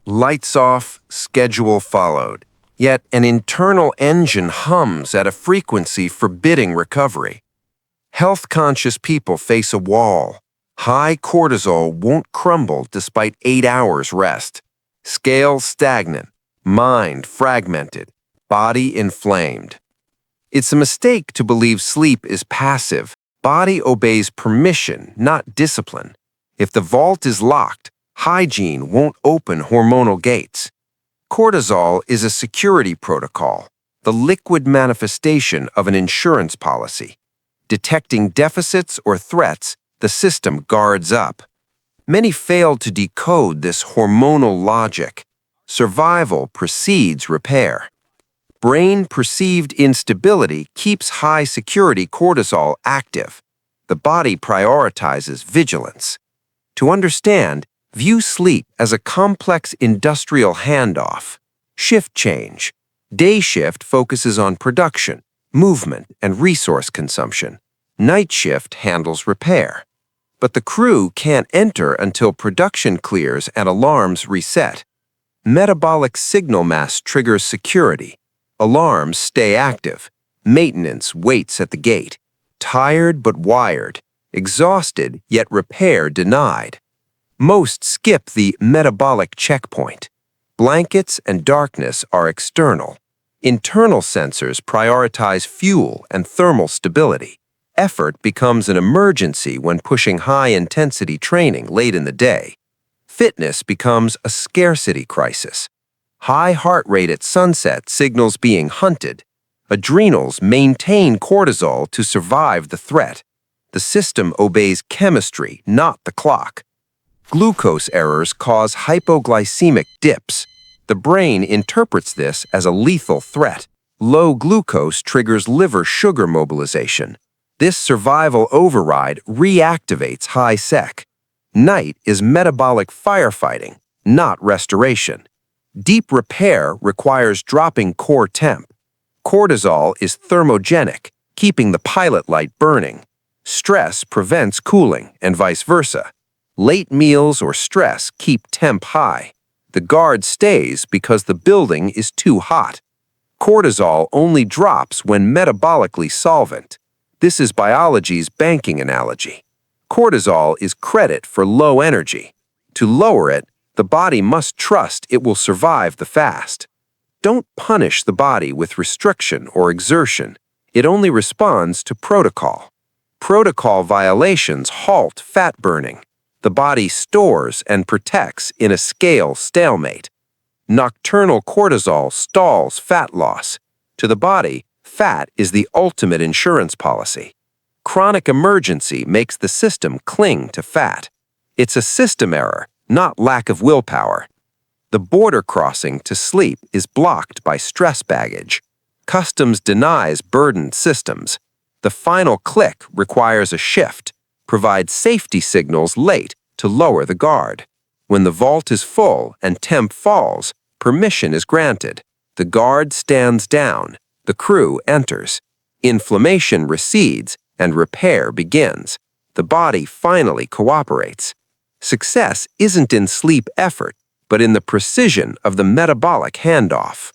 Lights off, schedule followed. Yet an internal engine hums at a frequency forbidding recovery. Health-conscious people face a wall. High cortisol won't crumble despite 8 hours rest. Scales stagnant, mind fragmented, body inflamed. It's a mistake to believe sleep is passive. Body obeys permission, not discipline. If the vault is locked, hygiene won't open hormonal gates. Cortisol is a security protocol, the liquid manifestation of an insurance policy. Detecting deficits or threats, the system guards up. Many fail to decode this hormonal logic. Survival precedes repair. Brain-perceived instability keeps high-security cortisol active. The body prioritizes vigilance. To understand, view sleep as a complex industrial handoff. Shift change. Day shift focuses on production, movement, and resource consumption. Night shift handles repair. But the crew can't enter until production clears and alarms reset. Metabolic signal mass triggers security. Alarms stay active. Maintenance waits at the gate. Tired but wired. Exhausted yet repair denied. Most skip the metabolic checkpoint. Blankets and darkness are external. Internal sensors prioritize fuel and thermal stability. Effort becomes an emergency when pushing high-intensity training late in the day. Fitness becomes a scarcity crisis. High heart rate at sunset signals being hunted. Adrenals maintain cortisol to survive the threat. The system obeys chemistry, not the clock. Glucose errors cause hypoglycemic dips. The brain interprets this as a lethal threat. Low glucose triggers liver sugar mobilization. This survival override reactivates high sec. Night is metabolic firefighting, not restoration. Deep repair requires dropping core temp. Cortisol is thermogenic, keeping the pilot light burning. Stress prevents cooling, and vice versa. Late meals or stress keep temp high. The guard stays because the building is too hot. Cortisol only drops when metabolically solvent. This is biology's banking analogy. Cortisol is credit for low energy. To lower it, the body must trust it will survive the fast. Don't punish the body with restriction or exertion. It only responds to protocol. Protocol violations halt fat burning. The body stores and protects in a scale stalemate. Nocturnal cortisol stalls fat loss. To the body, fat is the ultimate insurance policy. Chronic emergency makes the system cling to fat. It's a system error, not lack of willpower. The border crossing to sleep is blocked by stress baggage. Customs denies burdened systems. The final click requires a shift. Provides safety signals late to lower the guard. When the vault is full and temp falls, permission is granted. The guard stands down. The crew enters. Inflammation recedes and repair begins. The body finally cooperates. Success isn't in sleep effort, but in the precision of the metabolic handoff.